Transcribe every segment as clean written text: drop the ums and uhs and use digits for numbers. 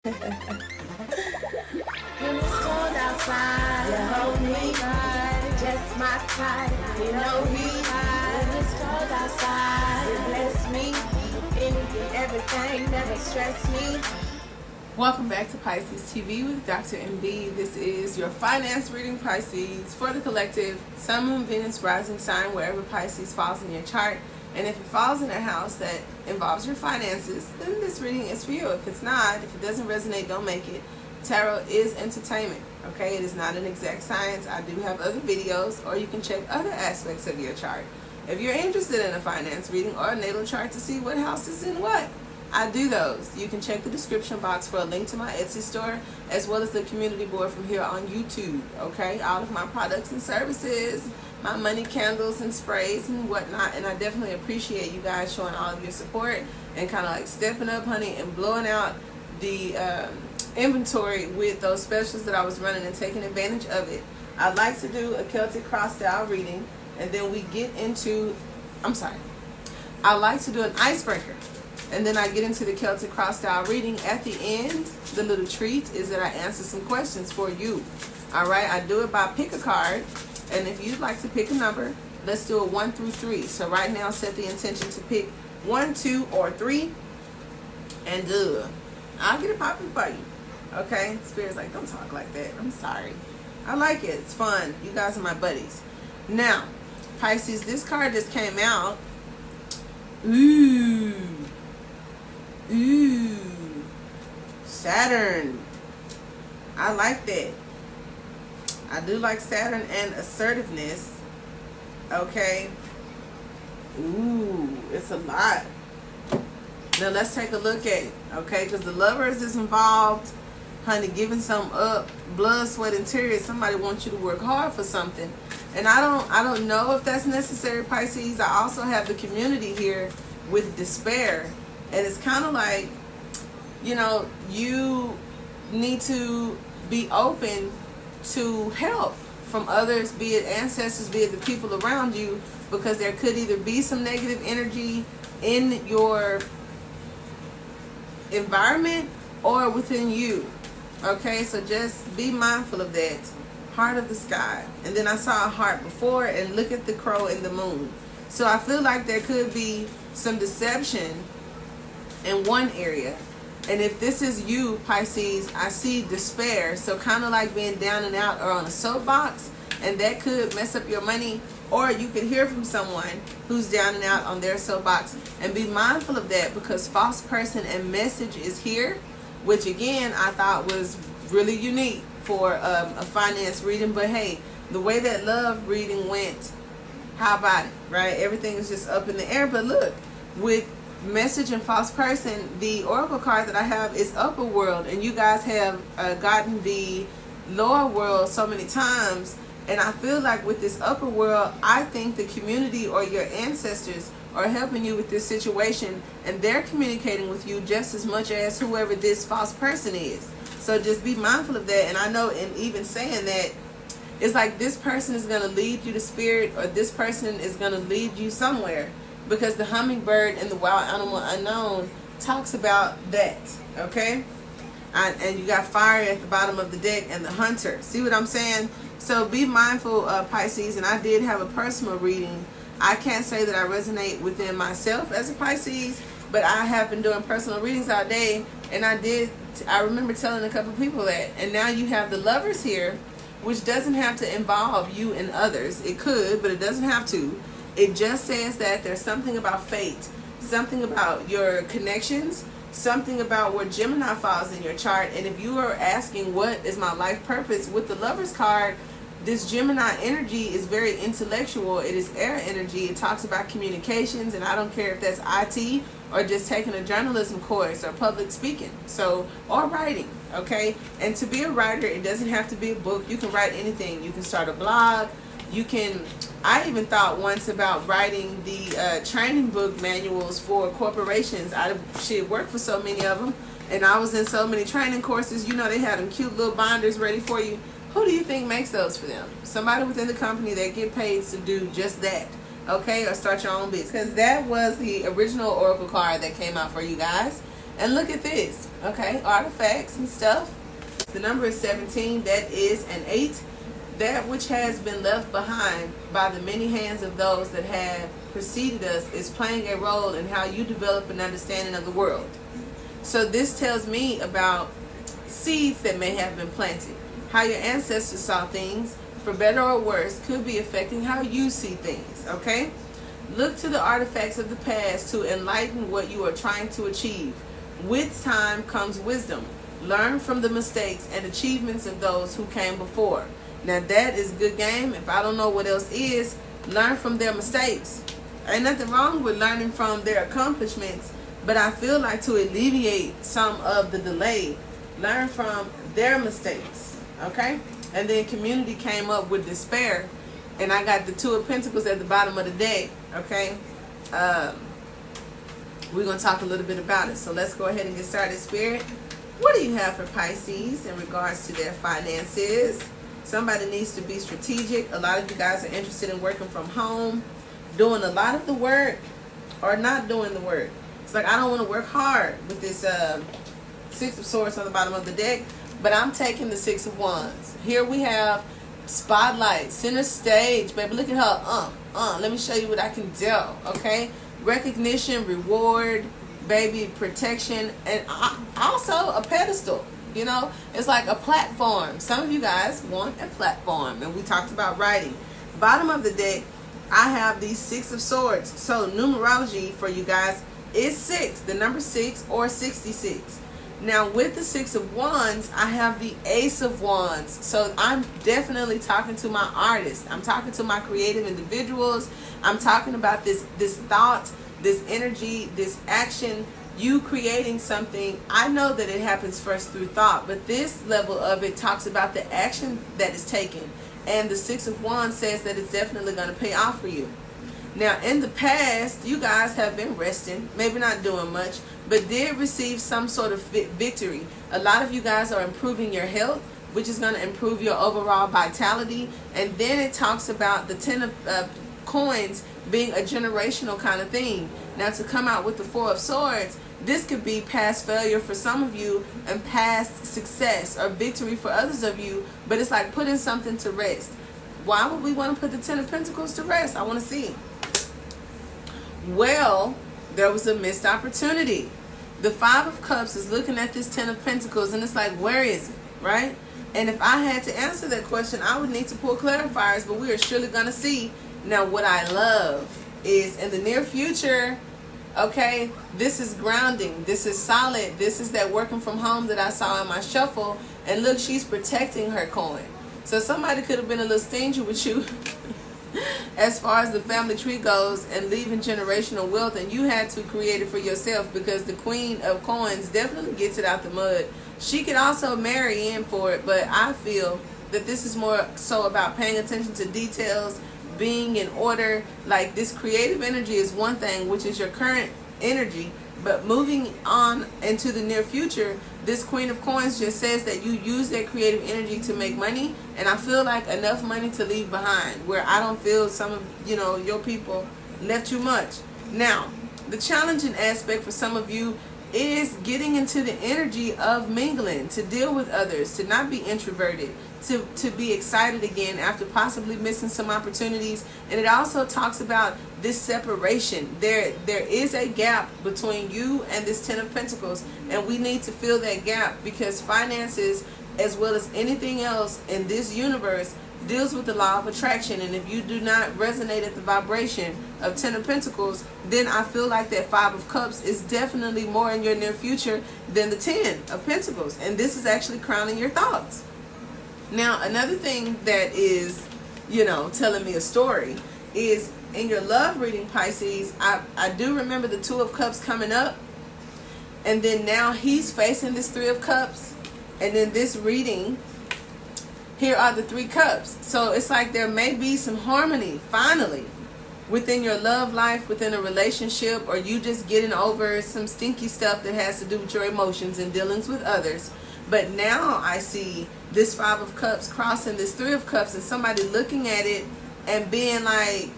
When it's cold outside, you hold me tight, just my type, you know me. When it's cold outside, you bless me, anything, everything, never stress me. Welcome back to Pisces TV with Dr. MB. This is your finance reading, Pisces, for the collective, Sun, Moon, Venus, rising sign, wherever Pisces falls in your chart. And if it falls in a house that involves your finances, then this reading is for you. If it's not, if it doesn't resonate, don't make it. Tarot is entertainment, okay? It is not an exact science. I do have other videos, or you can check other aspects of your chart. If you're interested in a finance reading or a natal chart to see what house is in what, I do those. You can check the description box for a link to my Etsy store, as well as the community board from here on YouTube, okay? All of my products and services, my money candles and sprays and whatnot, and I definitely appreciate you guys showing all of your support and kind of like stepping up, honey, and blowing out the inventory with those specials that I was running and taking advantage of it. I'd like to do a Celtic cross style reading, and then we get into, I like to do an icebreaker, and then I get into the Celtic cross style reading. At the end, the little treat is that I answer some questions for you. All right, I do it by pick a card. And if you'd like to pick a number, let's do a 1 through 3. So right now, set the intention to pick 1, 2, or 3. And I'll get it popping for you. Okay? Spirit's like, don't talk like that. I'm sorry. I like it. It's fun. You guys are my buddies. Now, Pisces, this card just came out. Ooh. Saturn. I like that. I do like Saturn and assertiveness. Okay. Ooh, it's a lot. Now let's take a look at it. Okay, because the Lovers is involved. Honey, giving some up, blood, sweat, and tears. Somebody wants you to work hard for something. And I don't know if that's necessary, Pisces. I also have the community here with despair. And it's kind of like, you know, you need to be open to help from others, be it ancestors, be it the people around you, because there could either be some negative energy in your environment or within you. Okay, so just be mindful of that. Heart of the sky. And then I saw a heart before, and look at the crow and the moon. So I feel like there could be some deception in one area. And if this is you, Pisces, I see despair. So kind of like being down and out or on a soapbox. And that could mess up your money. Or you could hear from someone who's down and out on their soapbox. And be mindful of that, because false person and message is here. Which again, I thought was really unique for a finance reading. But hey, the way that love reading went, how about it, right? Everything is just up in the air. But look, with message and false person, the oracle card that I have is upper world, and you guys have gotten the lower world so many times. And I feel like with this upper world, I think the community or your ancestors are helping you with this situation, and they're communicating with you just as much as whoever this false person is. So just be mindful of that. And I know in even saying that, it's like this person is going to lead you to spirit, or this person is going to lead you somewhere. Because the hummingbird and the wild animal unknown talks about that, okay? And you got fire at the bottom of the deck and the hunter. See what I'm saying? So be mindful, Pisces. And I did have a personal reading. I can't say that I resonate within myself as a Pisces, but I have been doing personal readings all day. And I remember telling a couple people that. And now you have the Lovers here, which doesn't have to involve you and others. It could, but it doesn't have to. It just says that there's something about fate, something about your connections, something about where Gemini falls in your chart. And if you are asking what is my life purpose with the Lovers card, this Gemini energy is very intellectual. It is air energy. It talks about communications, and I don't care if that's IT or just taking a journalism course or public speaking, or writing, okay? And to be a writer, it doesn't have to be a book. You can write anything. You can start a blog. I even thought once about writing the training book manuals for corporations. I worked for so many of them, and I was in so many training courses. You know, they had them cute little binders ready for you. Who do you think makes those for them? Somebody within the company that get paid to do just that, okay? Or start your own business. Because that was the original oracle card that came out for you guys. And look at this, Okay, artifacts and stuff. The number is 17. That is an 8. That which has been left behind by the many hands of those that have preceded us is playing a role in how you develop an understanding of the world. So this tells me about seeds that may have been planted. How your ancestors saw things, for better or worse, could be affecting how you see things, okay? Look to the artifacts of the past to enlighten what you are trying to achieve. With time comes wisdom. Learn from the mistakes and achievements of those who came before. Now that is good game. If I don't know what else is, learn from their mistakes. Ain't nothing wrong with learning from their accomplishments, but I feel like to alleviate some of the delay, learn from their mistakes, okay? And then community came up with despair, and I got the 2 of Pentacles at the bottom of the deck, okay? We're going to talk a little bit about it. So let's go ahead and get started, Spirit. What do you have for Pisces in regards to their finances? Somebody needs to be strategic. A lot of you guys are interested in working from home, doing a lot of the work, or not doing the work. It's like, I don't want to work hard with this 6 of Swords on the bottom of the deck, but I'm taking the 6 of Wands. Here we have spotlight, center stage, baby. Look at her. Let me show you what I can do, okay? Recognition, reward, baby, protection, and also a pedestal. You know, it's like a platform. Some of you guys want a platform, and we talked about writing. Bottom of the deck, I have these 6 of Swords. So numerology for you guys is 6, the number 6 or 66. Now with the 6 of Wands, I have the Ace of Wands. So I'm definitely talking to my artists. I'm talking to my creative individuals. I'm talking about this thought, this energy, this action, you creating something. I know that it happens first through thought, but this level of it talks about the action that is taken. And the 6 of Wands says that it's definitely going to pay off for you. Now, in the past, you guys have been resting, maybe not doing much, but did receive some sort of victory. A lot of you guys are improving your health, which is going to improve your overall vitality. And then it talks about the 10 of coins being a generational kind of thing. Now, to come out with the 4 of Swords, this could be past failure for some of you and past success or victory for others of you, but it's like putting something to rest. Why would we want to put the 10 of Pentacles to rest? I want to see. Well, there was a missed opportunity. The 5 of Cups is looking at this 10 of Pentacles, and it's like, where is it, right? And if I had to answer that question, I would need to pull clarifiers, but we are surely going to see. Now, what I love is in the near future, okay, this is grounding. This is solid. This is that working from home that I saw in my shuffle. And look, she's protecting her coin. So somebody could have been a little stingy with you as far as the family tree goes and leaving generational wealth, and you had to create it for yourself, because the Queen of Coins definitely gets it out the mud. She could also marry in for it, but I feel that this is more so about paying attention to details, being in order. Like, this creative energy is one thing, which is your current energy, but moving on into the near future, this Queen of Coins just says that you use that creative energy to make money, and I feel like enough money to leave behind, where I don't feel some of, you know, your people left you much. Now, the challenging aspect for some of you is getting into the energy of mingling, to deal with others, to not be introverted, to be excited again after possibly missing some opportunities. And it also talks about this separation. There is a gap between you and this 10 of Pentacles, and we need to fill that gap, because finances, as well as anything else in this universe, deals with the law of attraction. And if you do not resonate at the vibration of 10 of Pentacles, then I feel like that 5 of Cups is definitely more in your near future than the 10 of Pentacles. And this is actually crowning your thoughts. Now, another thing that is, you know, telling me a story is in your love reading, Pisces, I do remember the 2 of Cups coming up, and then now he's facing this 3 of Cups, and then this reading, here are the 3 cups. So it's like there may be some harmony, finally, within your love life, within a relationship, or you just getting over some stinky stuff that has to do with your emotions and dealings with others. But now I see this 5 of Cups crossing this 3 of Cups, and somebody looking at it and being like,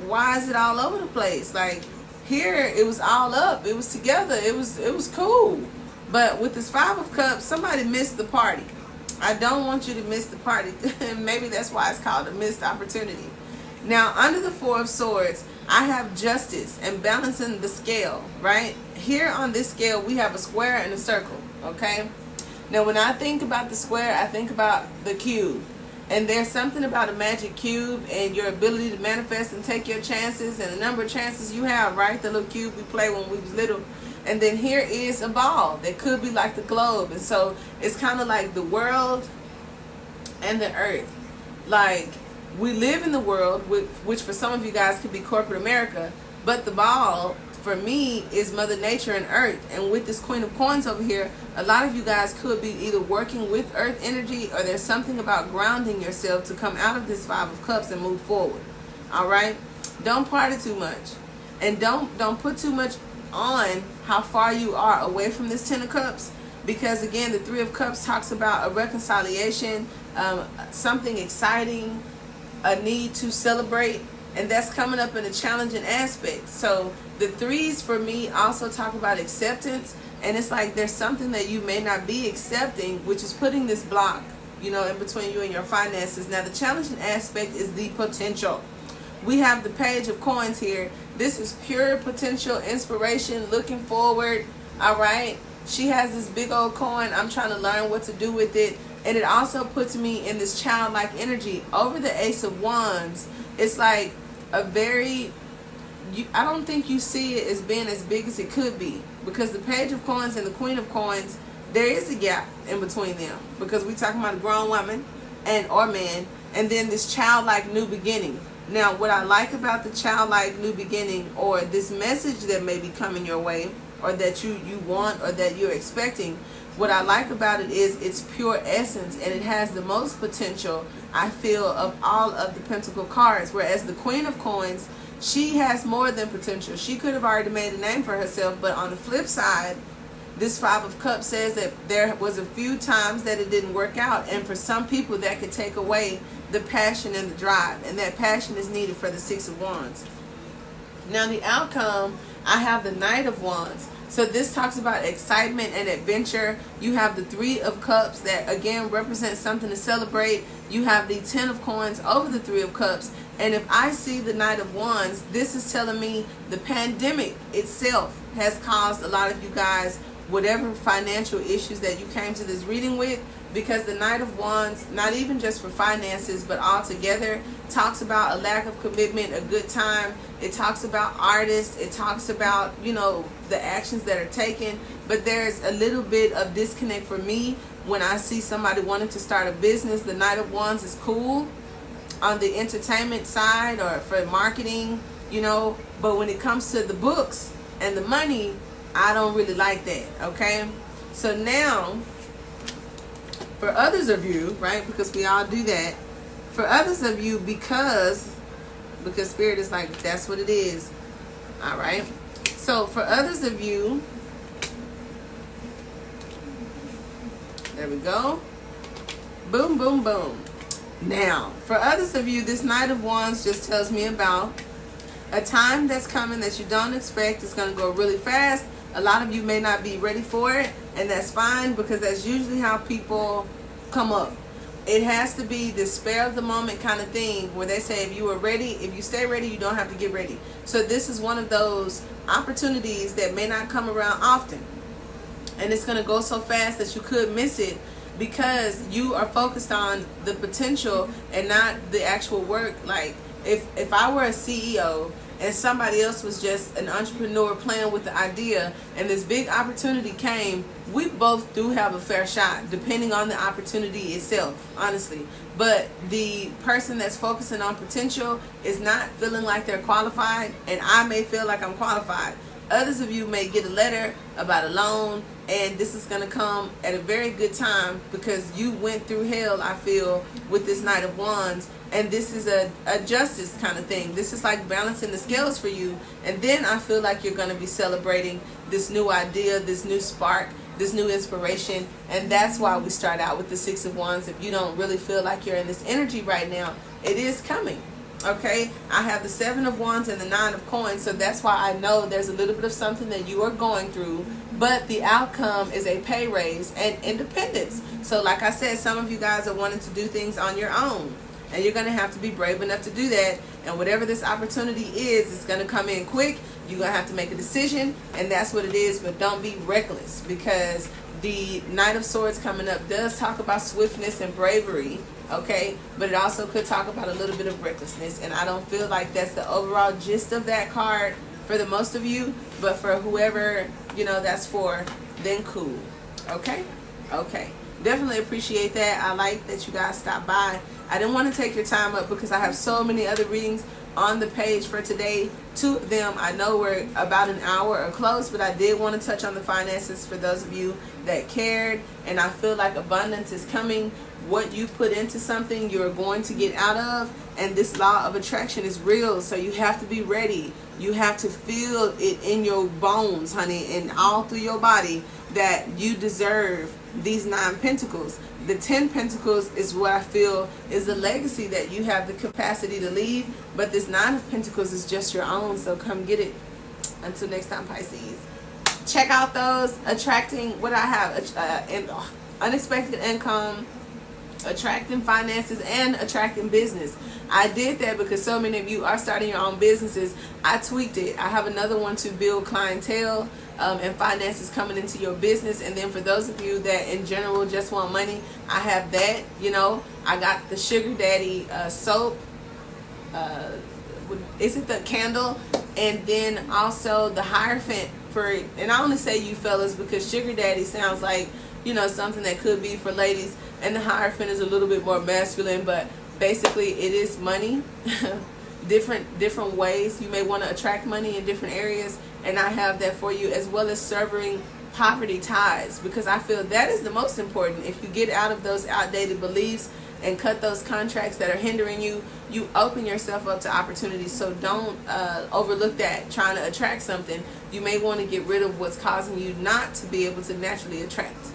why is it all over the place? Like, here it was all up, it was together, it was cool. But with this Five of Cups, somebody missed the party. I don't want you to miss the party. Maybe that's why it's called a missed opportunity. Now, under the Four of Swords, I have justice and balancing the scale, right? Here on this scale, we have a square and a circle, okay? Now, when I think about the square, I think about the cube. And there's something about a magic cube and your ability to manifest and take your chances and the number of chances you have, right? The little cube we played when we was little. And then here is a ball that could be like the globe. And so it's kind of like the world and the earth. Like, we live in the world, which for some of you guys could be corporate America. But the ball, for me, is Mother Nature and Earth. And with this Queen of Coins over here, a lot of you guys could be either working with Earth energy, or there's something about grounding yourself to come out of this Five of Cups and move forward. All right? Don't party too much. And don't put too much on how far you are away from this Ten of Cups. Because, again, the Three of Cups talks about a reconciliation, something exciting, a need to celebrate. And that's coming up in a challenging aspect. So the threes for me also talk about acceptance. And it's like there's something that you may not be accepting, which is putting this block, in between you and your finances. Now, the challenging aspect is the potential. We have the Page of Coins here. This is pure potential, inspiration, looking forward. All right. She has this big old coin. I'm trying to learn what to do with it. And it also puts me in this childlike energy. Over the Ace of Wands, it's like a very, I don't think you see it as being as big as it could be, because the Page of Coins and the Queen of Coins, there is a gap in between them, because we're talking about a grown woman or man, and then this childlike new beginning. Now, what I like about the childlike new beginning, or this message that may be coming your way, or that you want, or that you're expecting, what I like about it is its pure essence, and it has the most potential, I feel, of all of the Pentacle cards. Whereas the Queen of Coins, she has more than potential. She could have already made a name for herself, but on the flip side, this Five of Cups says that there was a few times that it didn't work out, and for some people that could take away the passion and the drive, and that passion is needed for the Six of Wands. Now, the outcome, I have the Knight of Wands. So this talks about excitement and adventure. You have the Three of Cups that, again, represents something to celebrate. You have the Ten of Coins over the Three of Cups. And if I see the Knight of Wands, this is telling me the pandemic itself has caused a lot of you guys whatever financial issues that you came to this reading with, because the Knight of Wands, not even just for finances, but altogether, talks about a lack of commitment, a good time. It talks about artists. It talks about, the actions that are taken. But there's a little bit of disconnect for me when I see somebody wanting to start a business. The Knight of Wands is cool on the entertainment side or for marketing, but when it comes to the books and the money, I don't really like that, okay? So now, for others of you, right, because we all do that, for others of you, because Spirit is like, that's what it is, all right? So for others of you, there we go. Boom, boom, boom. Now, for others of you, this Knight of Wands just tells me about a time that's coming that you don't expect. It's going to go really fast. A lot of you may not be ready for it, and that's fine, because that's usually how people come up. It has to be the spare of the moment kind of thing, where they say if you are ready, if you stay ready, you don't have to get ready. So this is one of those opportunities that may not come around often, and it's going to go so fast that you could miss it, because you are focused on the potential and not the actual work. Like if I were a CEO and somebody else was just an entrepreneur playing with the idea, and this big opportunity came, we both do have a fair shot, depending on the opportunity itself, honestly. But the person that's focusing on potential is not feeling like they're qualified, and I may feel like I'm qualified. Others of you may get a letter about a loan, and this is going to come at a very good time, because you went through hell, I feel, with this Knight of Wands. And this is a justice kind of thing. This is like balancing the scales for you. And then I feel like you're going to be celebrating this new idea, this new spark, this new inspiration. And that's why we start out with the Six of Wands. If you don't really feel like you're in this energy right now, it is coming. Okay, I have the Seven of Wands and the Nine of Coins. So that's why I know there's a little bit of something that you are going through but the outcome is a pay raise and independence. So like I said, some of you guys are wanting to do things on your own, and you're going to have to be brave enough to do that. And whatever this opportunity is, it's going to come in quick. You're going to have to make a decision, and that's what it is. But don't be reckless, because the Knight of Swords coming up does talk about swiftness and bravery, okay? But it also could talk about a little bit of recklessness, and I don't feel like that's the overall gist of that card for the most of you. But for whoever, you know, that's for, then cool. Okay? Okay. Definitely appreciate that. I like that you guys stopped by. I didn't want to take your time up because I have so many other readings on the page for today. 2 of them, I know we're about an hour or close, but I did want to touch on the finances for those of you that cared. And I feel like abundance is coming. What you put into something, you're going to get out of. And this law of attraction is real, so you have to be ready. You have to feel it in your bones, honey, and all through your body that you deserve these 9 pentacles. The 10 pentacles is what I feel is the legacy that you have the capacity to leave, but this 9 of pentacles is just your own, so come get it. Until next time, Pisces. Check out those attracting, what I have, unexpected income, attracting finances, and attracting business. I did that because so many of you are starting your own businesses. I tweaked it. I have another one to build clientele and finances coming into your business. And then for those of you that in general just want money, I have that. You know, I got the Sugar Daddy soap. Is it the candle? And then also the Hierophant for, and I only say you fellas because Sugar Daddy sounds like, you know, something that could be for ladies, and the Hierophant is a little bit more masculine, but basically it is money. different ways you may want to attract money in different areas, and I have that for you, as well as severing poverty ties, because I feel that is the most important. If you get out of those outdated beliefs and cut those contracts that are hindering you, you open yourself up to opportunities. So don't overlook that trying to attract something. You may want to get rid of what's causing you not to be able to naturally attract.